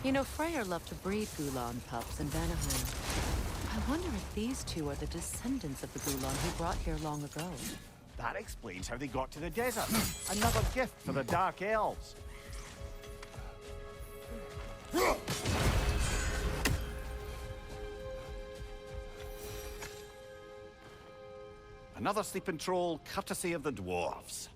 You know, Freyr loved to breed Gulan pups in Vanaheim. I wonder if these two are the descendants of the Gulan he brought here long ago. That explains how they got to the desert. Another gift for the Dark Elves. Another sleeping troll, courtesy of the dwarves.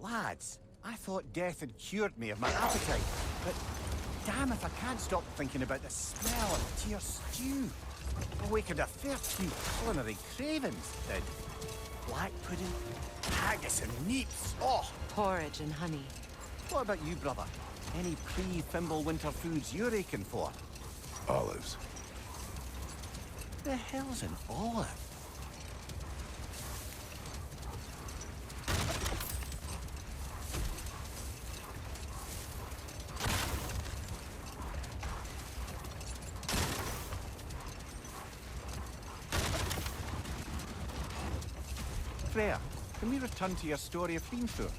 Lads, I thought death had cured me of my appetite, but damn if I can't stop thinking about the smell of Tyr stew. Awakened a fair few culinary cravings, did. Black pudding, haggis and neeps, oh! Porridge and honey. What about you, brother? Any pre-Thimble winter foods you're aching for? Olives. The hell's an olive? Freya, can we return to your story of Hrimthur?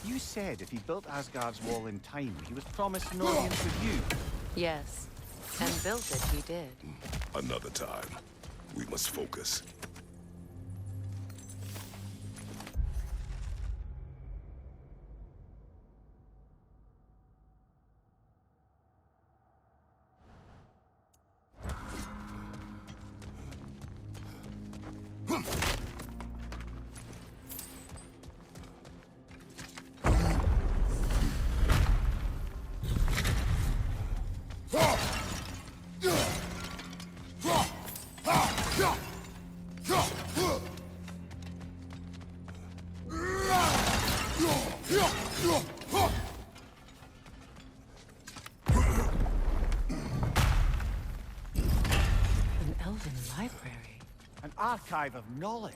You said if he built Asgard's wall in time, he was promised an audience with you. Yes, and built it he did. Another time. We must focus. An archive of knowledge.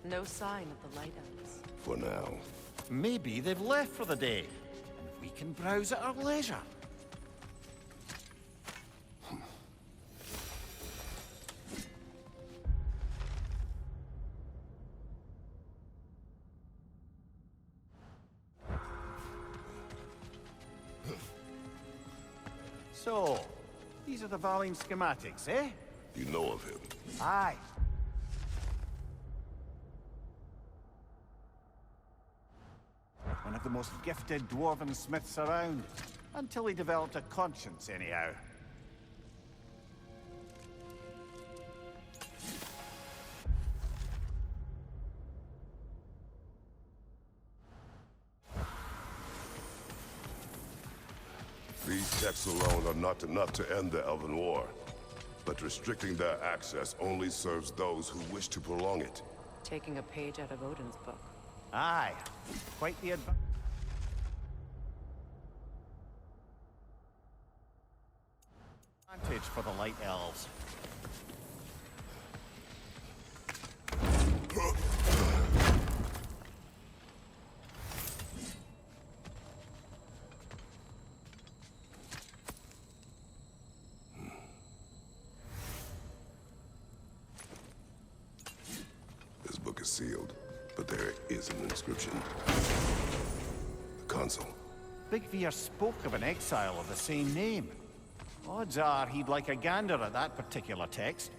No sign of the Light Elves. For now. Maybe they've left for the day, and we can browse at our leisure. So, these are the Valine schematics, eh? You know of him? Aye. One of the most gifted dwarven smiths around. Until he developed a conscience, anyhow. These texts alone are not enough to end the Elven War. But restricting their access only serves those who wish to prolong it. Taking a page out of Odin's book. Aye. Quite the advantage for the Light Elves. This book is sealed, but there is an inscription. The console. Big Veer spoke of an exile of the same name. Odds are he'd like a gander at that particular text.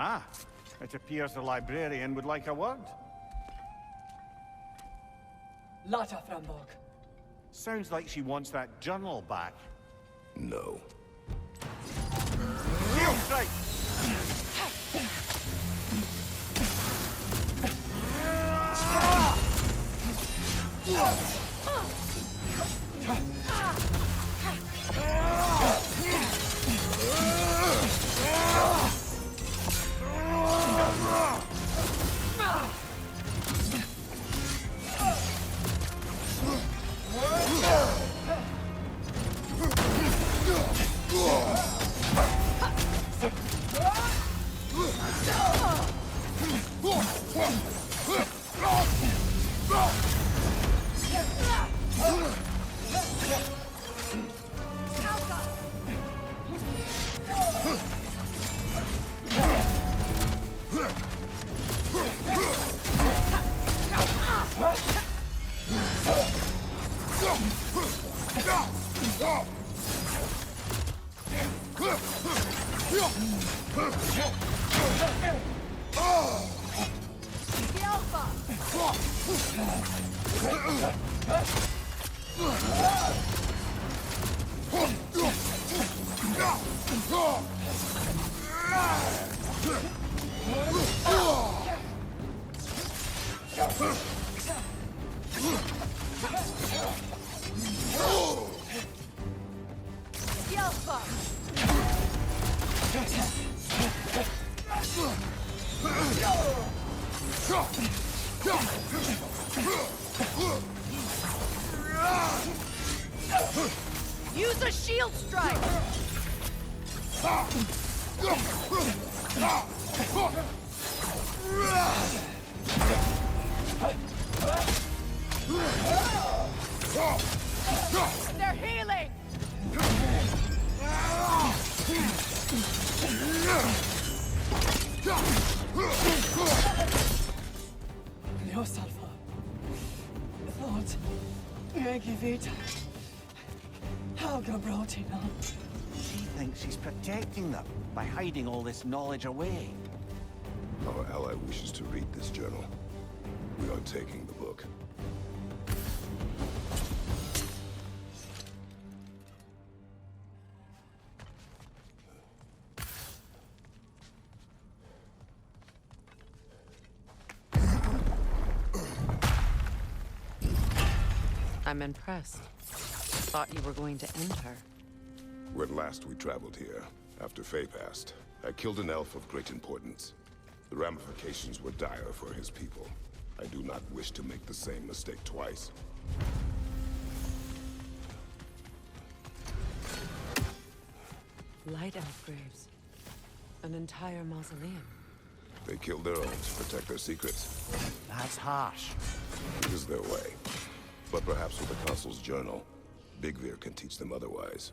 Ah, it appears the librarian would like a word. Lata Frambog. Sounds like she wants that journal back. No. Shield strike! Use a shield strike! They're healing! Ljósalfa. Thought. Jag vet. Helga brought him up. She thinks she's protecting them by hiding all this knowledge away. Our ally wishes to read this journal. We are taking the book. I'm impressed. Thought you were going to end her. When last we traveled here, after Faye passed, I killed an elf of great importance. The ramifications were dire for his people. I do not wish to make the same mistake twice. Light elf graves. An entire mausoleum. They killed their own to protect their secrets. That's harsh. It is their way. But perhaps with the Consul's journal, Bigvir can teach them otherwise.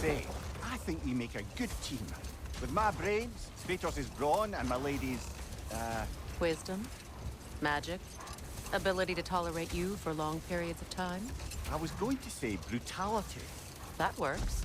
say, I think we make a good team. With my brains, Kratos' brawn, and my lady's, Wisdom? Magic? Ability to tolerate you for long periods of time? I was going to say brutality. That works.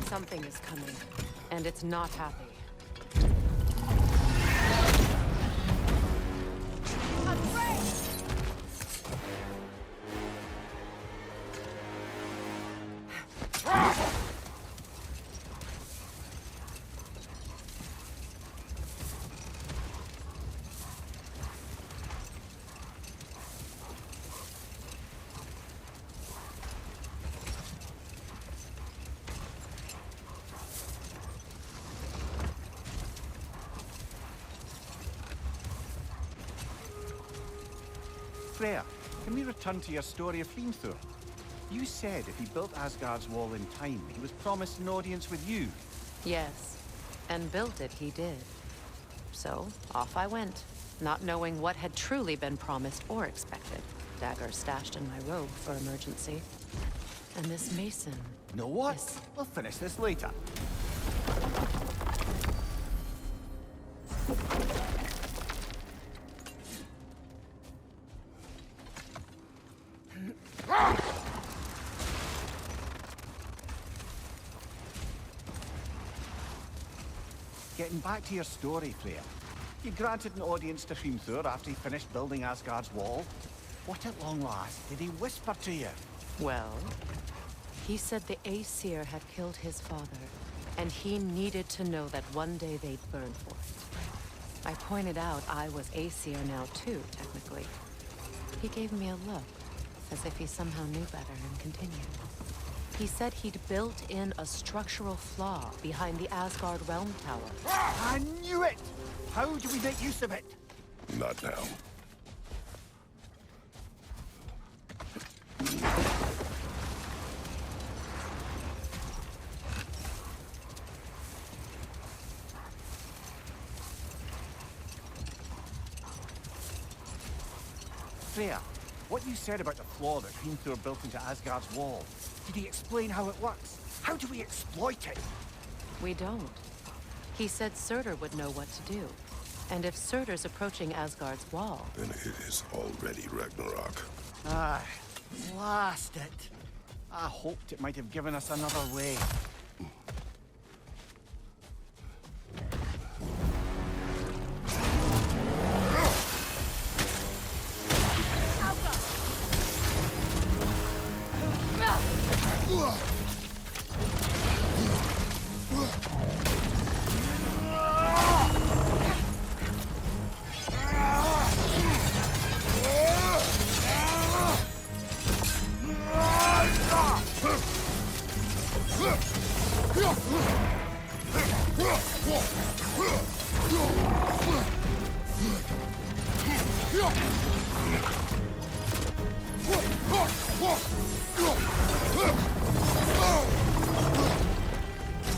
Something is coming, and it's not happy. Freya, can we return to your story of Hrimthur? You said if he built Asgard's wall in time, he was promised an audience with you. Yes, and built it he did. So, off I went, not knowing what had truly been promised or expected. Dagger stashed in my robe for emergency. And this mason... Know what? Yes. We'll finish this later. Getting back to your story, Freya. You granted an audience to Hrimthur after he finished building Asgard's wall. What at long last did he whisper to you? Well, he said the Aesir had killed his father, and he needed to know that one day they'd burn for it. I pointed out I was Aesir now too, technically. He gave me a look, as if he somehow knew better and continued. He said he'd built in a structural flaw behind the Asgard Realm Tower. I knew it! How do we make use of it? Not now. Freya, what you said about the flaw that Hrimthur built into Asgard's wall, did he explain how it works? How do we exploit it? We don't. He said Surtur would know what to do. And if Surtur's approaching Asgard's wall... Then it is already Ragnarok. Ah, blast it. I hoped it might have given us another way.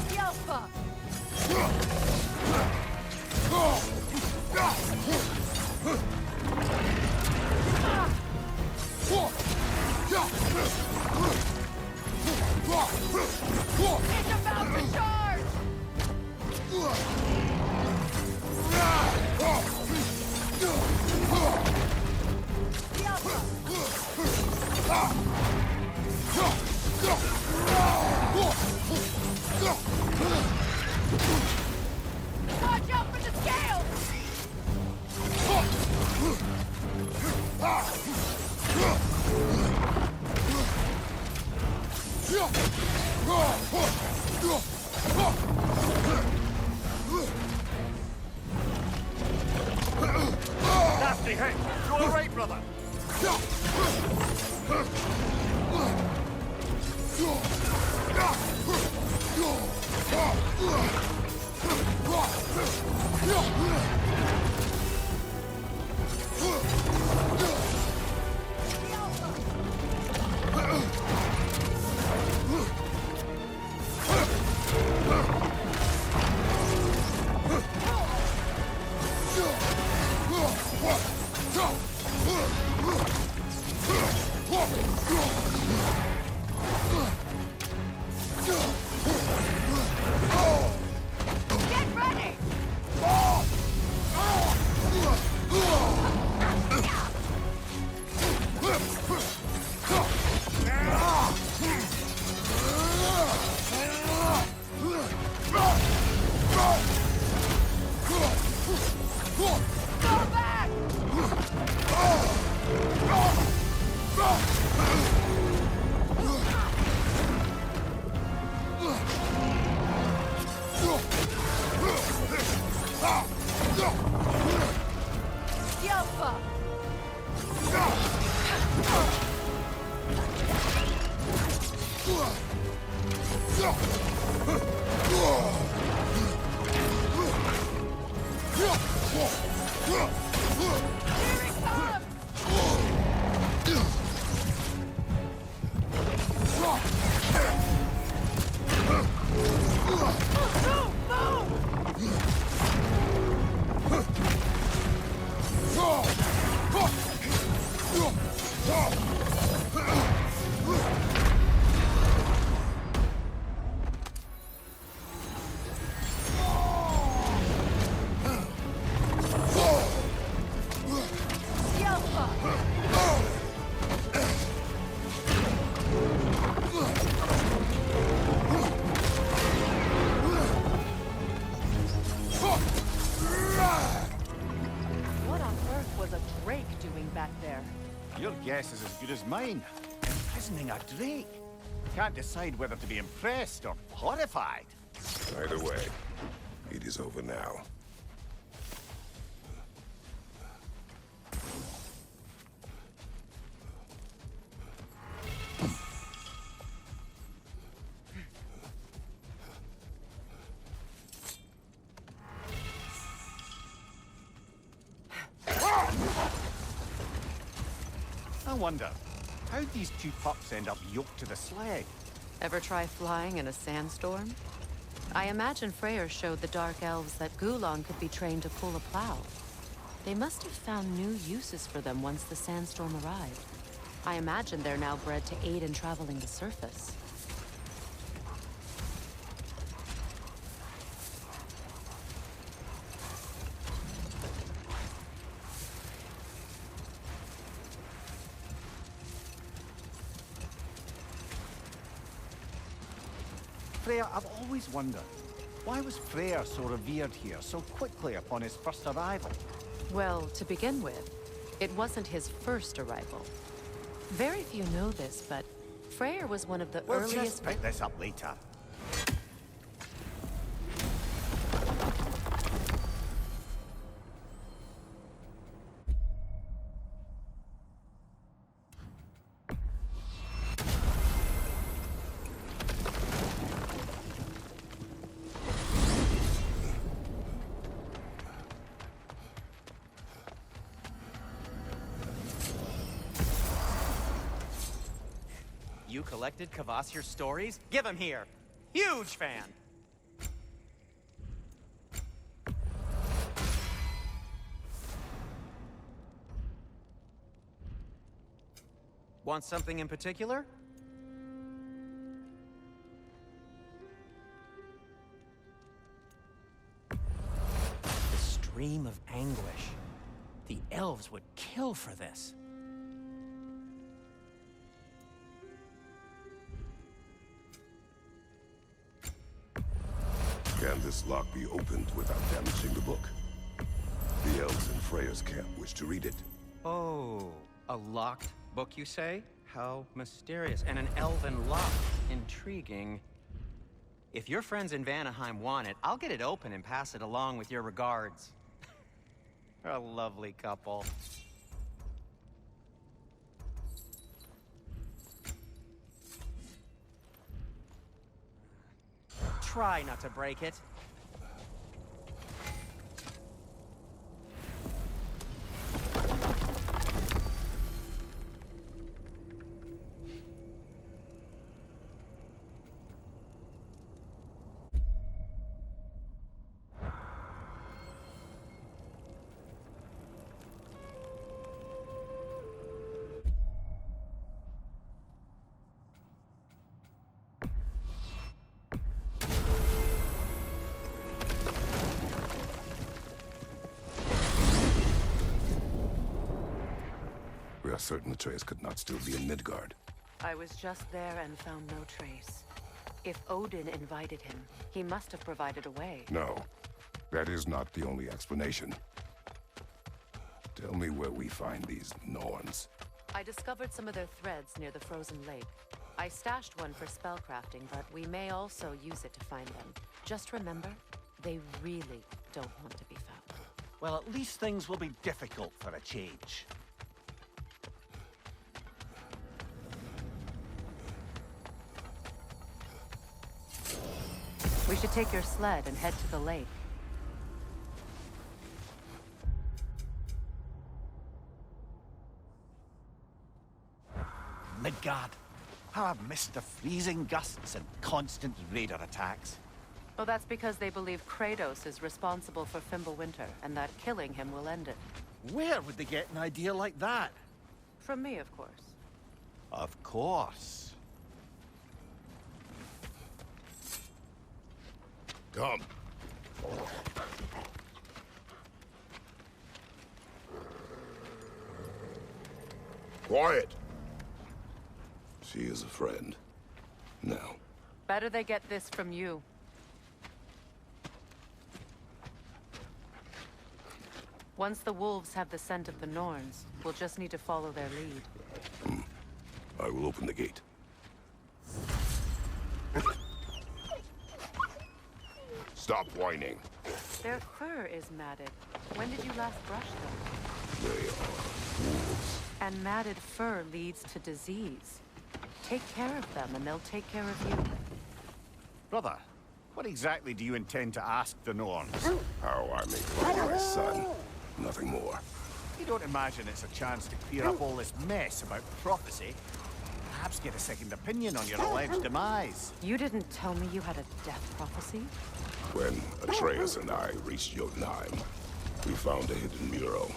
The Alpha! Nasty hit! You alright, brother? Get ready! Go back! Yelpa! Here he comes! What on earth was a drake doing back there? Your guess is as good as mine. Imprisoning a drake. Can't decide whether to be impressed or horrified. Either way, it is over now. I wonder, how'd these two pups end up yoked to the sled? Ever try flying in a sandstorm? I imagine Freyr showed the Dark Elves that Gulon could be trained to pull a plow. They must have found new uses for them once the sandstorm arrived. I imagine they're now bred to aid in traveling the surface. Freyr, I've always wondered, why was Freyr so revered here so quickly upon his first arrival? Well, to begin with, it wasn't his first arrival. Very few know this, but Freyr was one of the We'll earliest... just pick this up later. You collected Kvasir's stories? Give him here! Huge fan! Want something in particular? The stream of anguish. The elves would kill for this. Can this lock be opened without damaging the book? The elves in Freya's camp wish to read it. Oh, a locked book, you say? How mysterious. And an elven lock. Intriguing. If your friends in Vanaheim want it, I'll get it open and pass it along with your regards. A lovely couple. Try not to break it. We are certain Atreus could not still be in Midgard. I was just there and found no trace. If Odin invited him, he must have provided a way. No, that is not the only explanation. Tell me where we find these Norns. I discovered some of their threads near the frozen lake. I stashed one for spellcrafting, but we may also use it to find them. Just remember, they really don't want to be found. Well, at least things will be difficult for a change. We should take your sled and head to the lake. Midgard. How I've missed the freezing gusts and constant raider attacks. Well, that's because they believe Kratos is responsible for Fimbulwinter, and that killing him will end it. Where would they get an idea like that? From me, of course. Of course. Come. Quiet. She is a friend. Now. Better they get this from you. Once the wolves have the scent of the Norns, we'll just need to follow their lead. I will open the gate. Stop whining. Their fur is matted. When did you last brush them? They are wolves. And matted fur leads to disease. Take care of them, and they'll take care of you. Brother, what exactly do you intend to ask the Norns? How I may find my son. Nothing more. You don't imagine it's a chance to clear up all this mess about prophecy? Perhaps get a second opinion on your alleged demise. You didn't tell me you had a death prophecy? When Atreus and I reached Jotunheim, we found a hidden mural.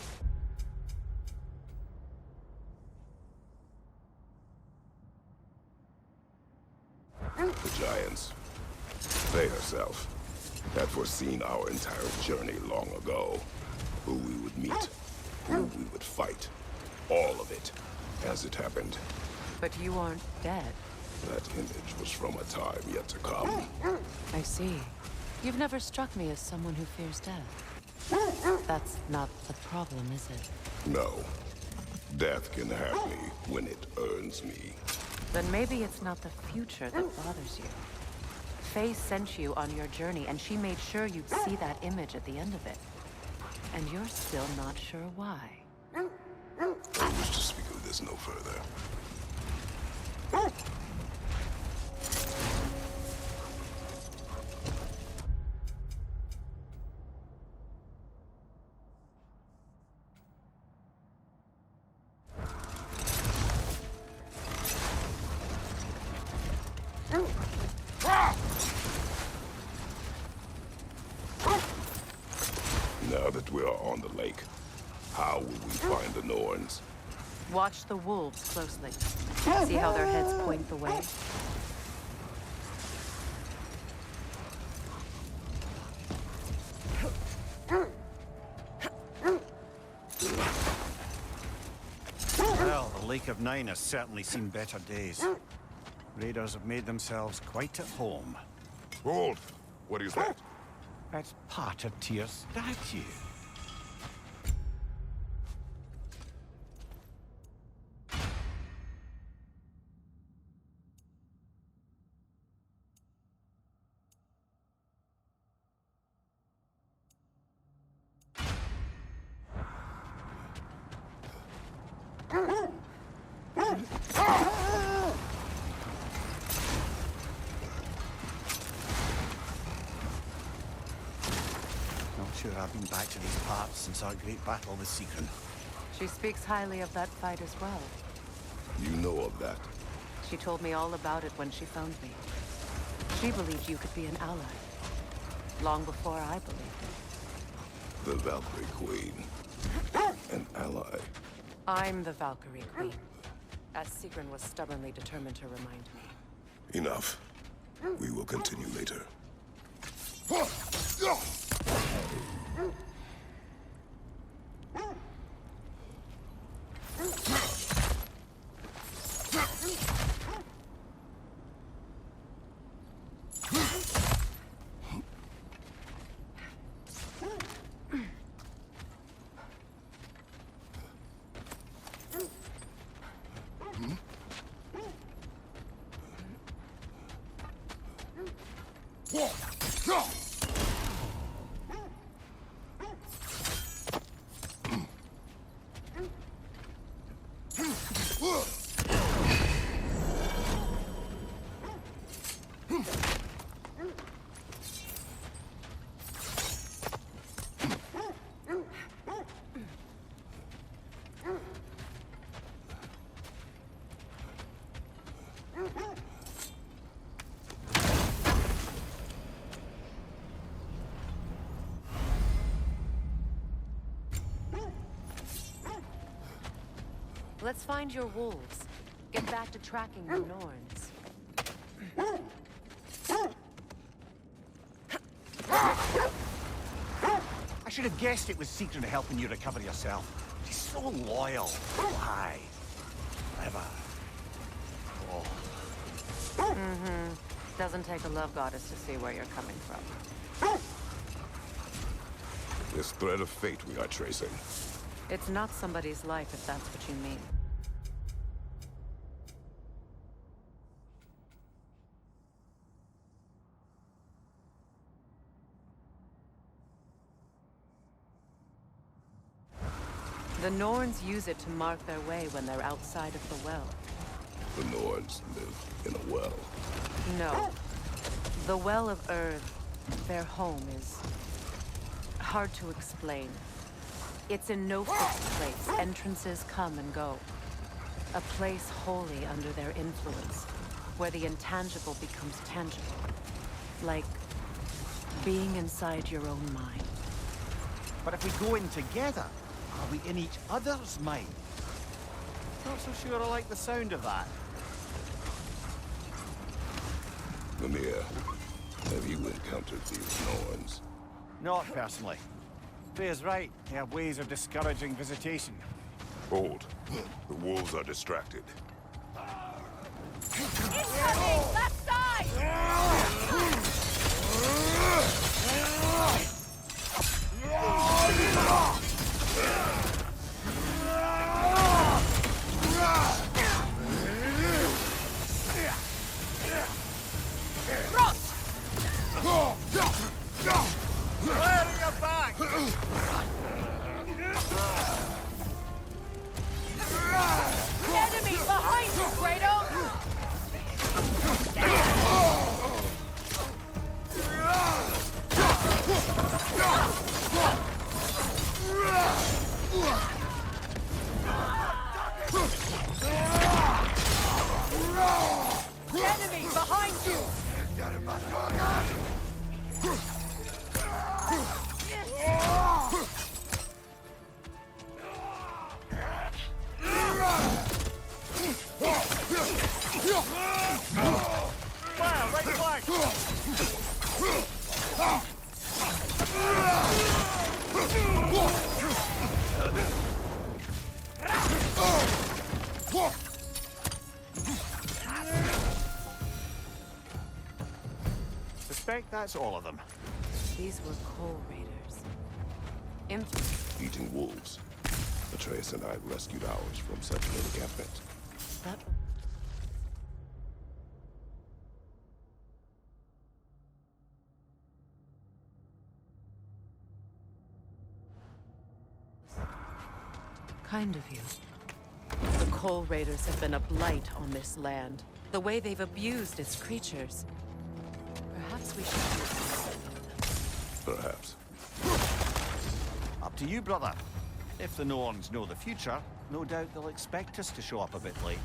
The giants, they herself, had foreseen our entire journey long ago. Who we would meet, who we would fight. All of it, as it happened. But you aren't dead. That image was from a time yet to come. I see. You've never struck me as someone who fears death. That's not the problem, is it? No. Death can have me when it earns me. Then maybe it's not the future that bothers you. Faye sent you on your journey, and she made sure you'd see that image at the end of it. And you're still not sure why. I wish to speak of this no further. Now that we are on the lake, how will we find the Norns? Watch the wolves closely. See how their heads point the way? Well, the Lake of Nine has certainly seen better days. Raiders have made themselves quite at home. Hold! What is that? That's part of Tyr's statue. Not sure I've been back to these parts since our great battle with Sigrun. She speaks highly of that fight as well. You know of that? She told me all about it when she found me. She believed you could be an ally. Long before I believed it. The Valkyrie Queen. An ally. I'm the Valkyrie Queen. As Sigrun was stubbornly determined to remind me. Enough. We will continue later. Let's find your wolves. Get back to tracking the Norns. I should have guessed it was Sigrun helping you recover yourself. She's so loyal. Why? Clever. Oh. Doesn't take a love goddess to see where you're coming from. This thread of fate we are tracing. It's not somebody's life, if that's what you mean. The Norns use it to mark their way when they're outside of the well. The Norns live in a well. No. The Well of Earth, their home, is hard to explain. It's in no fixed place. Entrances come and go. A place wholly under their influence, where the intangible becomes tangible. Like being inside your own mind. But if we go in together, are we in each other's mind? Not so sure I like the sound of that. Mimir, have you encountered these Norns? Not personally. Freya's right. They have ways of discouraging visitation. Hold. The wolves are distracted. Incoming! Left side! Clearing your back! Enemy behind you, Kratos! Enemy behind you! Fire, right flank! Suspect that's all of them. These were coal raiders. Eating wolves. Atreus and I rescued ours from such an encampment. That... kind of you. Pole Raiders have been a blight on this land. The way they've abused its creatures. Perhaps we should do something with them. Perhaps. Up to you, brother. If the Norns know the future, no doubt they'll expect us to show up a bit late.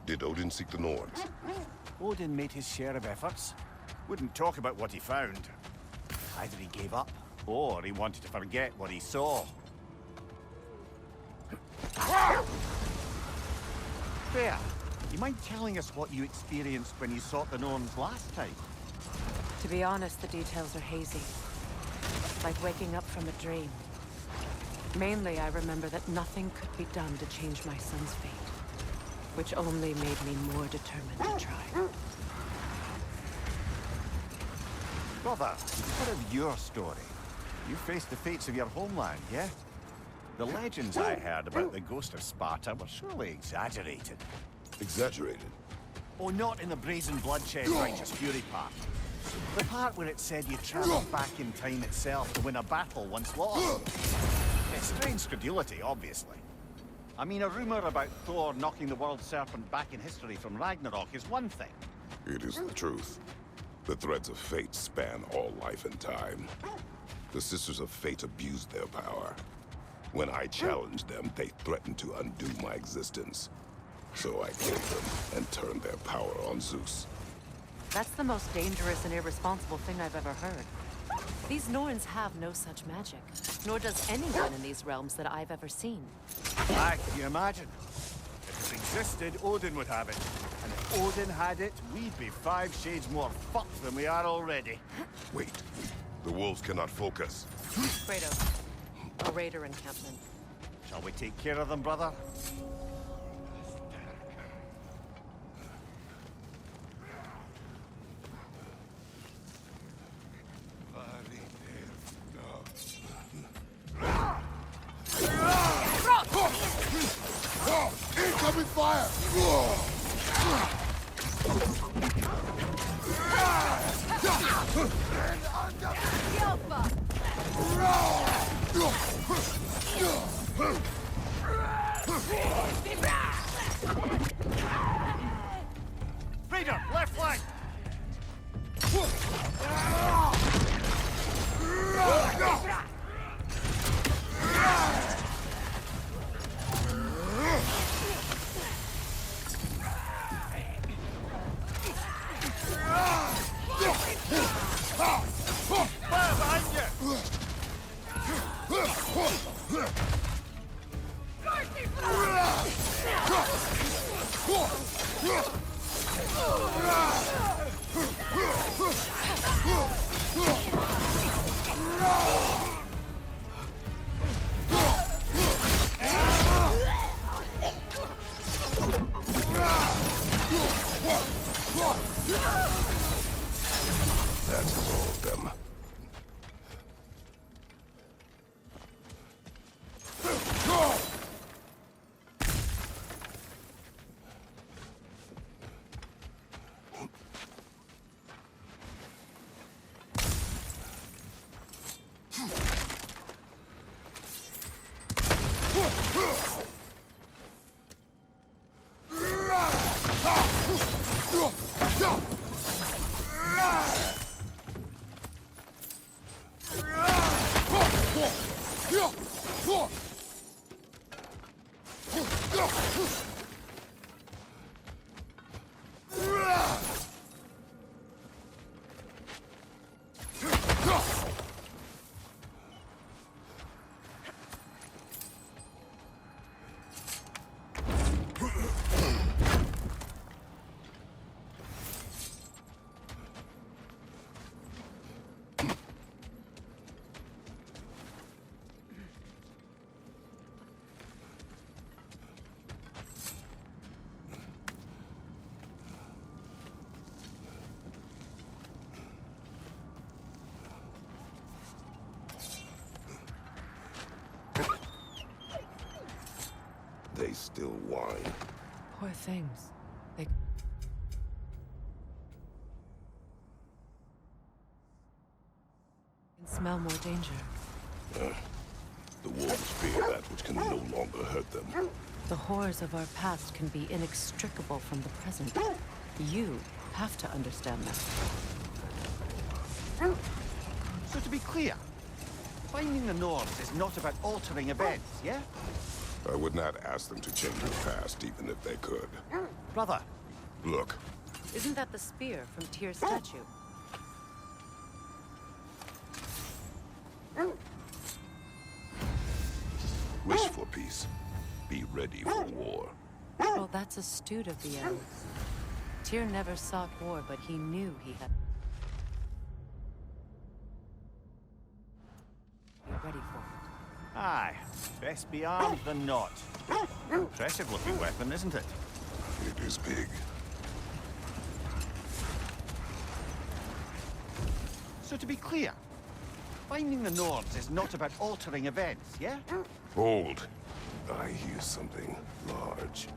Did Odin seek the Norns? Odin made his share of efforts. Wouldn't talk about what he found. Either he gave up, or he wanted to forget what he saw. Fair. You mind telling us what you experienced when you sought the Norns last time? To be honest, the details are hazy. Like waking up from a dream. Mainly, I remember that nothing could be done to change my son's fate. Which only made me more determined to try. Brother, what of your story? You faced the fates of your homeland, yeah? The legends I heard about the ghost of Sparta were surely exaggerated. Exaggerated? Oh, not in the brazen bloodshed righteous fury part. The part where it said you travelled back in time itself to win a battle once lost. It's strange credulity, obviously. I mean, a rumor about Thor knocking the world serpent back in history from Ragnarok is one thing. It is the truth. The threads of fate span all life and time. The Sisters of Fate abused their power. When I challenged them, they threatened to undo my existence. So I killed them and turned their power on Zeus. That's the most dangerous and irresponsible thing I've ever heard. These Norns have no such magic. Nor does anyone in these realms that I've ever seen. Aye, can you imagine? If it existed, Odin would have it. And if Odin had it, we'd be 5 shades more fucked than we are already. Wait. The wolves cannot focus. Kratos, a raider encampment. Shall we take care of them, brother? Incoming fire! Raider, left flank! Fire behind you! they still whine. Poor things. They... can smell more danger. The wolves fear that which can no longer hurt them. The horrors of our past can be inextricable from the present. You have to understand that. So to be clear, finding the Norse is not about altering events, yeah? I would not ask them to change the past, even if they could. Brother, Look, Isn't that the spear from Tyr's statue? wish for peace. Be ready for war. Well, that's astute of the elves. Tyr never sought war, but he knew he had... be ready for it. aye, best be armed than not. Impressive looking weapon, isn't it? It is big. So to be clear, finding the Norse is not about altering events, yeah? Hold. I hear something large.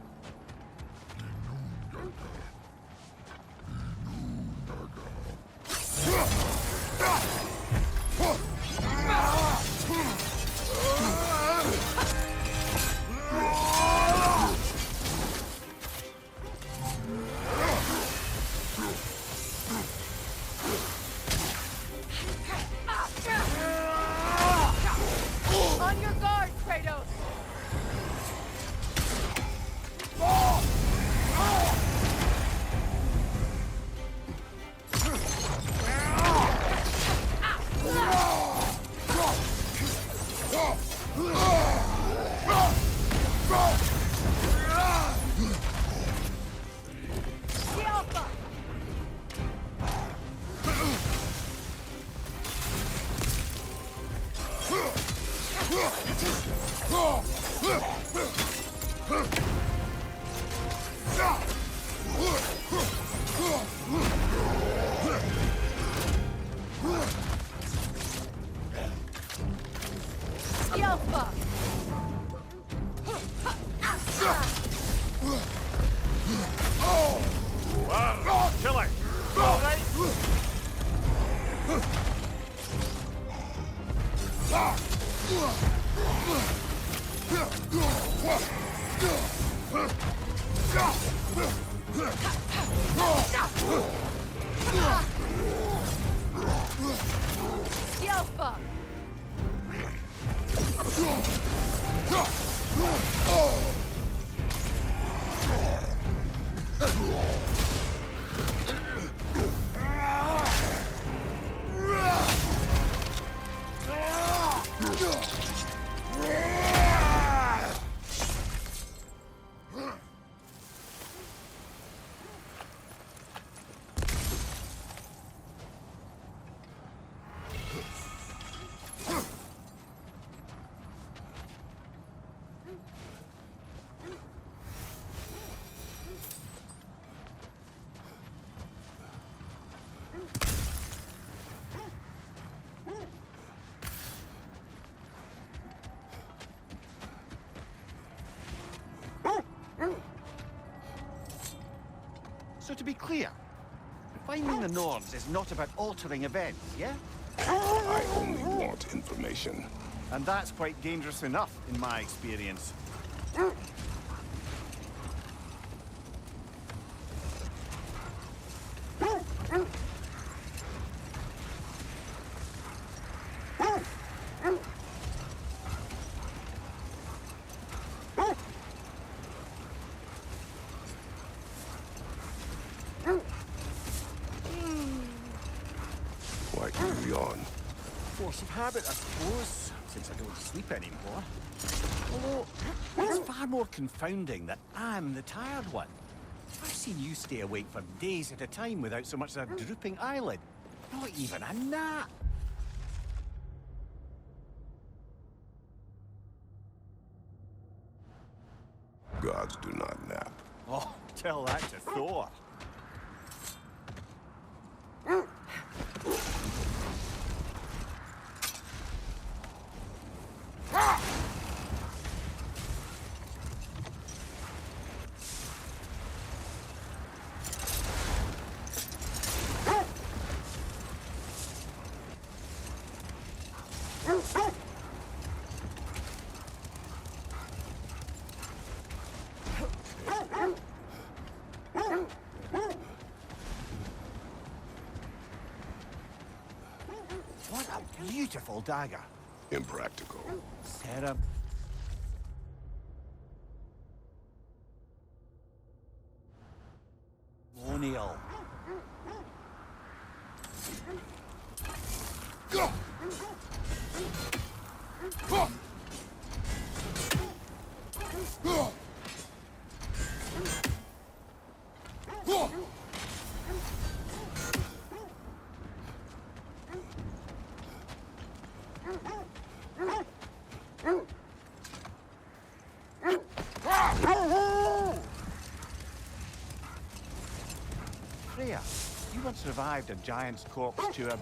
On your guard, Kratos! So to be clear, finding the Norse is not about altering events, yeah? I only want information. And that's quite dangerous enough, in my experience. Why carry on? Force of habit, I suppose, since I don't sleep anymore. Although, it's far more confounding that I'm the tired one. I've seen you stay awake for days at a time without so much as a drooping eyelid. Not even a nap. Gods do not nap. Oh, tell that to Thor. beautiful dagger. Impractical. Sarah. O'Neill. Freya, you once revived a giant's corpse to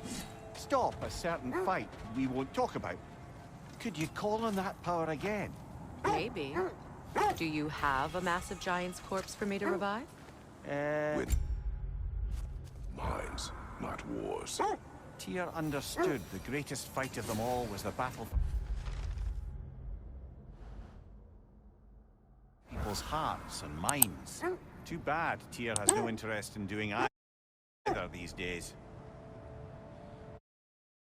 stop a certain fight we won't talk about. Could you call on that power again? Maybe. Do you have a massive giant's corpse for me to revive? Win. Mines, not wars. Tyr understood the greatest fight of them all was the battle for people's hearts and minds. Too bad Tyr has no interest in doing either these days.